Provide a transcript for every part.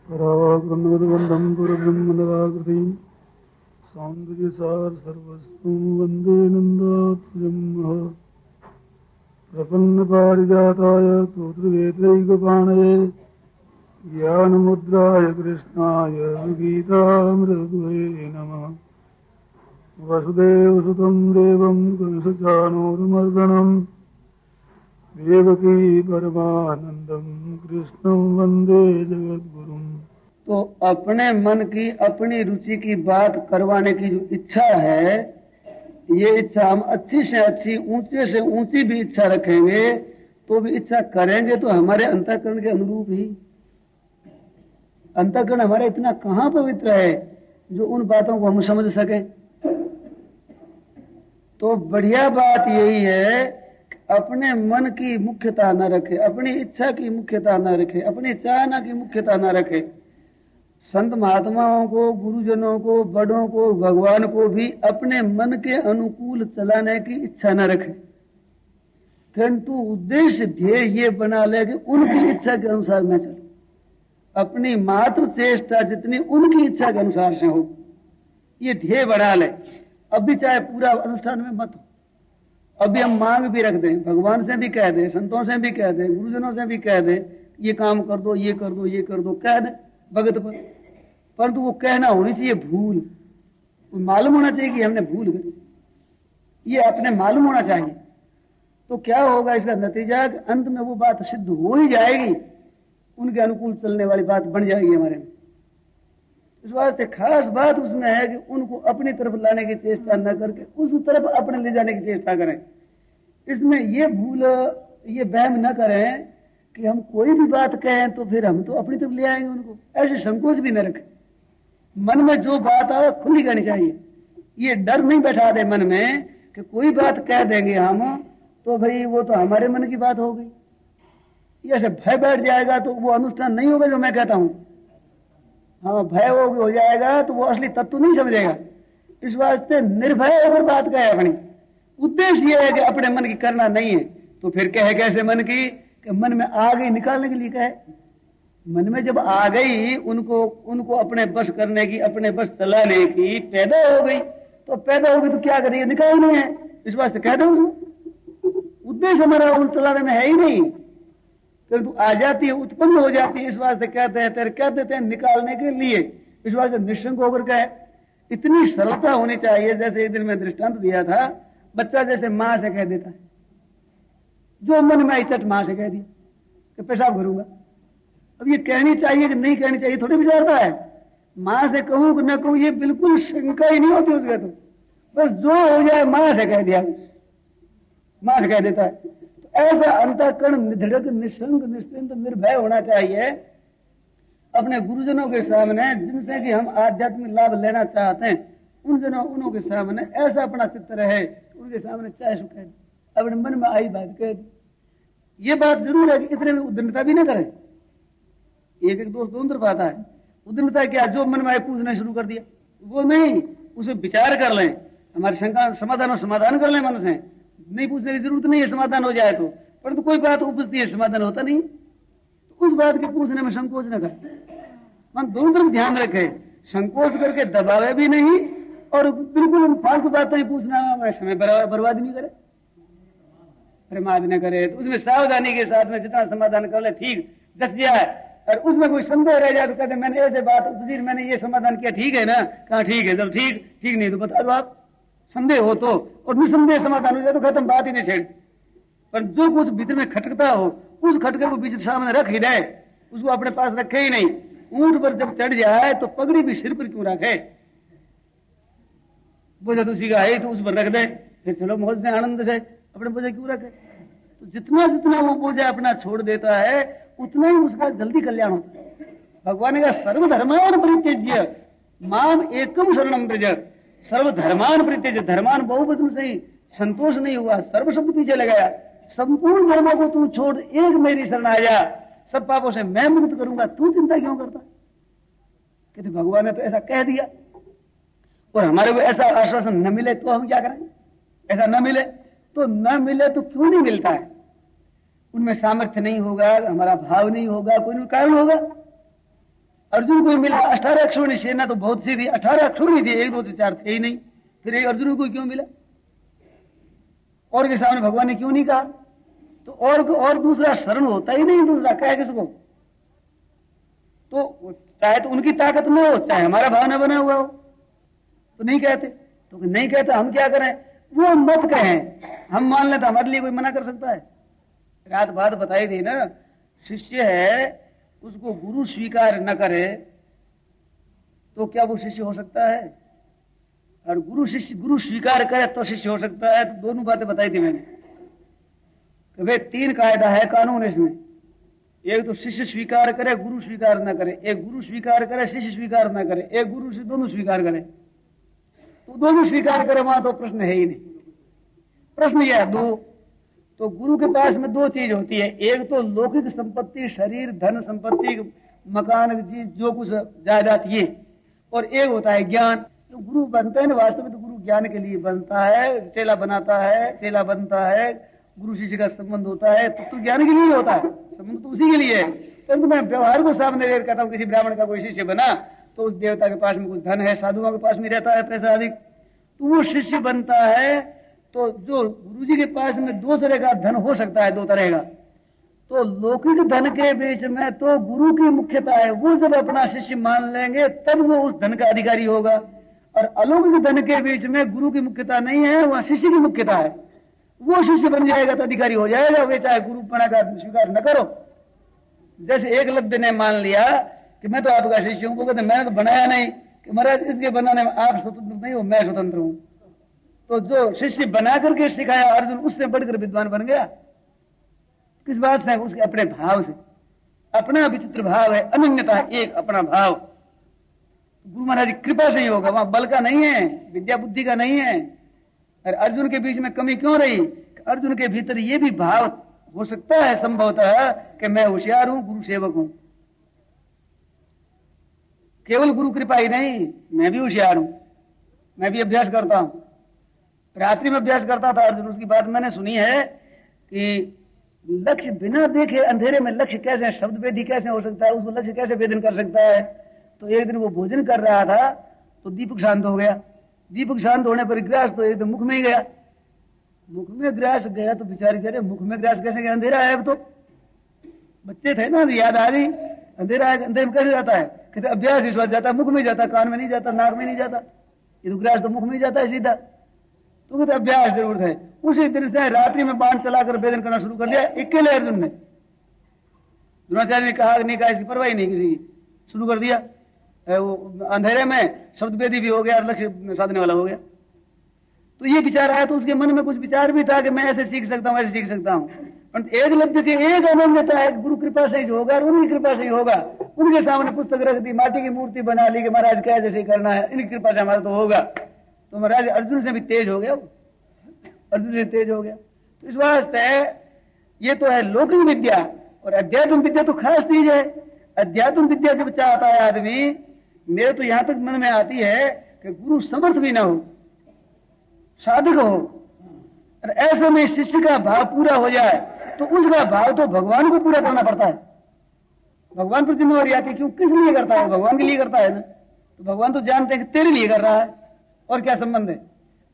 पराक्रमोदबन्धं पुरब्रह्मदवाकृतिं सौन्दर्यसार सर्वस्तु वन्दे नन्दात्मजं प्रपन्नपारिजाताय स्तोत्रवेत्रैकपाणये ज्ञानमुद्राय कृष्णाय गीतामृतये नमः। वसुदेवसुतं देवं कंसचाणूरमर्दनं देवकी परमानंदम कृष्णं वंदे जगद्गुरुम। तो अपने मन की अपनी रुचि की बात करवाने की जो इच्छा है, ये इच्छा हम अच्छी से अच्छी ऊंचे से ऊंची भी इच्छा रखेंगे तो भी इच्छा करेंगे तो हमारे अंतःकरण के अनुरूप ही। अंतःकरण हमारा इतना कहाँ पवित्र है जो उन बातों को हम समझ सकें। तो बढ़िया बात यही है कि अपने मन की मुख्यता न रखे, अपनी इच्छा की मुख्यता न रखे, अपनी चाहना की मुख्यता न रखे। संत महात्माओं को, गुरुजनों को, बड़ों को, भगवान को भी अपने मन के अनुकूल चलाने की इच्छा न रखे, किंतु उद्देश्य ध्येय ये बना ले कि उनकी इच्छा के अनुसार मैं चलूं। अपनी मात्र चेष्टा जितनी उनकी इच्छा के अनुसार से हो, ये ध्येय बना ले। अभी चाहे पूरा अनुष्ठान में मत हो, अभी हम मांग भी रख दें, भगवान से भी कह दें, संतों से भी कह दें, गुरुजनों से भी कह दें, ये काम कर दो, ये कर दो, ये कर दो, कह दें भगत पर, परंतु वो कहना होनी चाहिए भूल। मालूम होना चाहिए कि हमने भूल करी, ये अपने मालूम होना चाहिए। तो क्या होगा इसका नतीजा, अंत में वो बात सिद्ध हो ही जाएगी, उनके अनुकूल चलने वाली बात बन जाएगी हमारे में। इस वास्ते खास बात उसमें है कि उनको अपनी तरफ लाने की चेष्टा न करके उस तरफ अपने ले जाने की चेष्टा करें। इसमें ये भूल, ये वहम न करें कि हम कोई भी बात कहें तो फिर हम तो अपनी तरफ ले आएंगे उनको, ऐसे संकोच भी न रखें। मन में जो बात आए खुली कहनी चाहिए। ये डर नहीं बैठा दे मन में कि कोई बात कह देंगे हम तो भाई वो तो हमारे मन की बात हो गई, ऐसे भय बैठ जाएगा तो वो अनुष्ठान नहीं होगा जो मैं कहता हूं। हाँ, भय हो जाएगा तो वो असली तत्व नहीं समझेगा। इस वास्ते निर्भय होकर बात कहे अपनी। उद्देश्य ये है कि अपने मन की करना नहीं है, तो फिर कहे कैसे मन की, कि मन में आ गई निकालने के लिए कहे। मन में जब आ गई उनको अपने बस करने की, अपने बस चलाने की पैदा हो गई, तो पैदा होगी तो क्या करेंगे, निकालनी है। इस वास्ते कह दो उसको, उद्देश्य हमारा उन चलाने में है ही नहीं, किंतु आ जाती है, उत्पन्न हो जाती है। इस वास्ते कहते हैं, तेरे कह देते हैं निकालने के लिए। इस वास्ते निश्चंक होकर कहे। इतनी सरलता होनी चाहिए। जैसे एक दिन मैं दृष्टांत दिया था, बच्चा जैसे मां से कह देता है, जो मन में आई चट मां से कह दिया कि पेशाब करूंगा। अब ये कहनी चाहिए कि नहीं कहनी चाहिए थोड़ी विचारता है। मां से कहूं कि न कहूं ये बिल्कुल शंका ही नहीं होती उसका, तो बस जो हो जाए मां से कह दिया, मां से कह देता है। ऐसा अंतःकरण निधड़क, निशंक, निश्चिंत, निर्भय होना चाहिए अपने गुरुजनों के सामने, जिनसे कि हम आध्यात्मिक लाभ लेना चाहते हैं। उनों के सामने ऐसा अपना चित्त रहे, उनके सामने चाहे सो कह दे, अपने मन में आई बात कह दे। ये बात जरूर है कि इतने में उद्दंडता भी न करें। एक दोस्त दोनों तरफ आता है, उद्दंडता क्या, जो मन में आए पूछना शुरू कर दिया, वो नहीं, उसे विचार कर लें, हमारी शंका समाधान कर लें मन से। नहीं पूछने की जरूरत नहीं है, समाधान हो जाए तो, परंतु कोई बात उपजती है समाधान होता नहीं, तो उस बात के पूछने में संकोच न करें। हम दोनों तरफ ध्यान रखें, संकोच करके दबावे भी नहीं और बिल्कुल फालतू बात नहीं पूछना, समय बर्बाद नहीं करे, प्रमाद न करे। तो उसमें सावधानी के साथ में जितना समाधान कर ले ठीक जच जाए। और उसमें कोई संदेह रह जाए तो कहते मैंने ऐसे बात मैंने ये समाधान किया, ठीक है ना, कहा ठीक है, चल ठीक नहीं तो बता दो आप, संदेह हो तो, और निसंदेह समाधान हो जाए तो खत्म, बात ही नहीं छेड़। पर जो कुछ भीतर में खटकता हो, उस खटके को बीच सामने रख ही दे, उसको अपने पास रखे ही नहीं। ऊंट पर जब चढ़ जाए तो पगड़ी भी सिर पर क्यों रखे, बोझा तो सीखा है तो उस पर रख दे, फिर चलो मौज से आनंद से अपने बोझा क्यों रखे। तो जितना जितना वो बोझा अपना छोड़ देता है उतना ही उसका जल्दी कल्याण होता है। भगवान ने कहा सर्वधर्मान परित्यज्य माम एकम शरणम व्रज। सर्वधर्मान परित्यज्य, धर्मान बहुवचन से ही संतोष नहीं हुआ, सर्व शब्द पीछे लगाया। संपूर्ण धर्मों को तू छोड़, एक मेरी शरण आ जा, सब पापों से मैं मुक्त करूंगा, तू चिंता क्यों करता। कहते भगवान ने तो ऐसा कह दिया और हमारे को ऐसा आश्वासन न मिले तो हम क्या करेंगे। ऐसा न मिले तो क्यों नहीं मिलता है, उनमें सामर्थ्य नहीं होगा, हमारा भाव नहीं होगा, कोई न कारण होगा। अर्जुन को मिला 18 अक्षौहिणी सेना तो बहुत सी थी, 18 अक्षौहिणी थी, 1 2 3 4 थे ही नहीं, फिर एक अर्जुन को क्यों मिला? और के सामने भगवान ने क्यों नहीं कहा? तो और दूसरा शरण होता ही नहीं, दूसरा कहे किसको? तो चाहे तो उनकी ताकत में हो, चाहे हमारा भावना बना हुआ हो, तो नहीं कहते। तो नहीं कहते हम क्या करें? वो मत कहें, हम मान लें तो हमारे लिए कोई मना कर सकता है? रात बात बताई थी ना, शिष्य है उसको गुरु स्वीकार न करे तो क्या वो शिष्य हो सकता है? और गुरु स्वीकार करे तो शिष्य हो सकता है। तो दोनों बातें बताई थी मैंने कि भाई 3 कायदा है कानून इसमें। एक तो शिष्य स्वीकार करे, गुरु स्वीकार न करे, एक गुरु स्वीकार करे, शिष्य स्वीकार न करे, एक गुरु से दोनों स्वीकार करे। तो दोनों स्वीकार करे वहां तो प्रश्न है ही नहीं। प्रश्न यह है 2, तो गुरु के पास में 2 चीज होती है, एक तो लौकिक संपत्ति, शरीर, धन संपत्ति, मकान, जो कुछ जायदाद ये, और एक होता है ज्ञान। तो गुरु बनते हैं ना, वास्तव में तो गुरु ज्ञान के लिए बनता है, चेला बनाता है, चेला बनता है, गुरु शिष्य का संबंध होता है तो ज्ञान के लिए होता है, संबंध तो उसी के लिए है। परंतु मैं व्यवहार को सामने लेकर कहता हूँ, किसी ब्राह्मण का कोई शिष्य बना तो उस देवता के पास में कुछ धन है, साधुओं के पास में रहता है पैसा अधिक, तो वो शिष्य बनता है। तो जो गुरु जी के पास में 2 तरह का धन हो सकता है, 2 तरह का। तो लौकिक धन के बीच में तो गुरु की मुख्यता है, वो जब अपना शिष्य मान लेंगे तब वो उस धन का अधिकारी होगा। और अलौकिक धन के बीच में गुरु की मुख्यता नहीं है, वह शिष्य की मुख्यता है। वो शिष्य बन जाएगा तो अधिकारी हो जाएगा, वे चाहे गुरुपना का स्वीकार न करो। जैसे एकलव्य ने मान लिया कि मैं तो आपका शिष्य हूं, वो कहते मैंने तो बनाया नहीं, कि महाराज इसके बनाने में आप स्वतंत्र नहीं हो, मैं स्वतंत्र हूं। तो जो शिष्य बना करके सिखाया अर्जुन, उससे बढ़कर विद्वान बन गया। किस बात से? उसके अपने भाव से। अपना विचित्र भाव है, अनन्यता, एक अपना भाव। गुरु महाराज की कृपा से ही होगा, वहां बल का नहीं है, विद्या बुद्धि का नहीं है। और अर्जुन के बीच में कमी क्यों रही? अर्जुन के भीतर ये भी भाव हो सकता है संभवतः कि मैं होशियार हूं, गुरु सेवक हूं। केवल गुरु कृपा ही नहीं, मैं भी होशियार हूं, मैं भी अभ्यास करता हूं। रात्रि में अभ्यास करता था अर्जुन, उसकी बात मैंने सुनी है कि लक्ष्य बिना देखे अंधेरे में लक्ष्य कैसे, शब्द वेदी कैसे हो सकता है, उसको लक्ष्य कैसे वेदन कर सकता है। तो एक दिन वो भोजन कर रहा था तो दीपक शांत हो गया। दीपक शांत होने पर ग्रास तो एकदम मुख में ही गया। मुख में ग्रास गया तो बेचारी कह रहे मुख में ग्रास कैसे गया? अंधेरा है। अब तो बच्चे थे ना, याद आ रही, अंधेरा है, अंधेरे में कैसे जाता है? कहते अभ्यास इस बात जाता है, मुख में जाता, कान में नहीं जाता, नाक में नहीं जाता, ये तो ग्रास तो मुख में ही जाता है सीधा। तो कहते अभ्यास जरूर है। उसी दिन से रात्रि में बाण चलाकर वेदन करना शुरू कर दिया, अकेले अर्जुन ने। द्रोणाचार्य ने कहा नहीं, कहा इसकी परवाही नहीं किसी की, शुरू कर दिया। वो अंधेरे में शब्द वेदी भी हो गया और लक्ष्य साधने वाला हो गया। तो ये विचार आया तो उसके मन में कुछ विचार भी था कि मैं ऐसे सीख सकता हूं, ऐसे सीख सकता हूं। एकलव्य के एक अनन्यता है, गुरु कृपा से ही होगा और उनकी कृपा से ही होगा। उनके सामने पुस्तक रख दी, माटी की मूर्ति बना ली कि महाराज क्या जैसे करना है, इनकी कृपा से हमारा तो होगा। तो महाराज अर्जुन से भी तेज हो गया, अर्जुन से तेज हो गया। तो इस वास्ते ये तो है लौकिक विद्या, और अध्यात्म विद्या तो खास चीज है। अध्यात्म विद्या जब चाहता है आदमी, मेरे तो यहां तक मन में आती है कि गुरु समर्थ भी ना हो, साधक हो, और ऐसे में शिष्य का भाव पूरा हो जाए तो उसका भाव तो भगवान को पूरा करना पड़ता है। भगवान पर जिम्मेवारी आती है, क्यों? किस लिए करता है? भगवान के लिए करता है ना। तो भगवान तो जानते हैं कि तेरे लिए कर रहा है, और क्या संबंध है?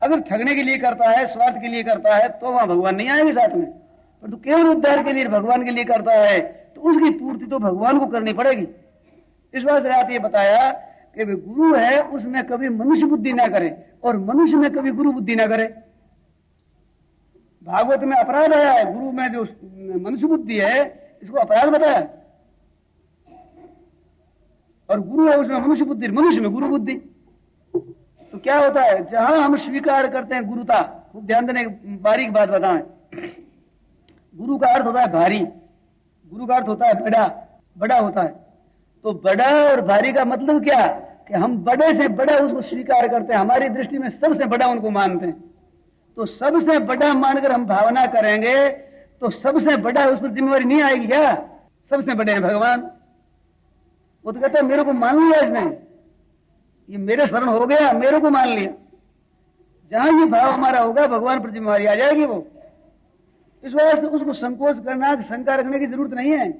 अगर ठगने के लिए करता है, स्वार्थ के लिए करता है, तो वहां भगवान नहीं आएंगे साथ में। पर तो केवल उद्धार के लिए भगवान के लिए करता है तो उसकी पूर्ति तो भगवान को करनी पड़ेगी। इस बात से आप ये बताया कि वे गुरु है, उसमें कभी मनुष्य बुद्धि ना करे और मनुष्य में कभी गुरु बुद्धि ना करे। भागवत में अपराध आया है, गुरु में जो मनुष्य बुद्धि है इसको अपराध बताया, और गुरु है उसमें मनुष्य बुद्धि, मनुष्य में गुरु बुद्धि। तो क्या होता है, जहां हम स्वीकार करते हैं गुरुता, खूब ध्यान देने की बारीक बात बताएं। गुरु का अर्थ होता है भारी, गुरु का अर्थ होता है बड़ा, बड़ा होता है। तो बड़ा और भारी का मतलब क्या कि हम बड़े से बड़ा उसको स्वीकार करते हैं, हमारी दृष्टि में सबसे बड़ा उनको मानते हैं। तो सबसे बड़ा मानकर हम भावना करेंगे तो सबसे बड़ा उस पर जिम्मेवारी नहीं आएगी क्या? सबसे बड़े हैं भगवान। वो तो कहते हैं मेरे को मान लिया इसने, ये मेरे शरण हो गया, मेरे को मान लिया। जहां ये भाव हमारा होगा भगवान पर जिम्मेवारी आ जाएगी। वो इस वजह से उसको संकोच करना, शंका रखने की जरूरत नहीं है।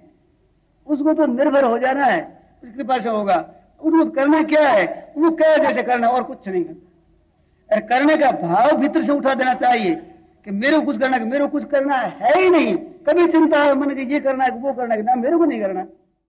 उसको तो निर्भर हो जाना है। उसकी कृपा से होगा। उनको करना क्या है, वो कह जैसे करना और कुछ नहीं करना। अरे करने का भाव भीतर से उठा देना चाहिए कि मेरे को कुछ करना, मेरे को कुछ करना है ही नहीं। कभी चिंता है मन की ये करना है वो करना है, ना मेरे को नहीं करना।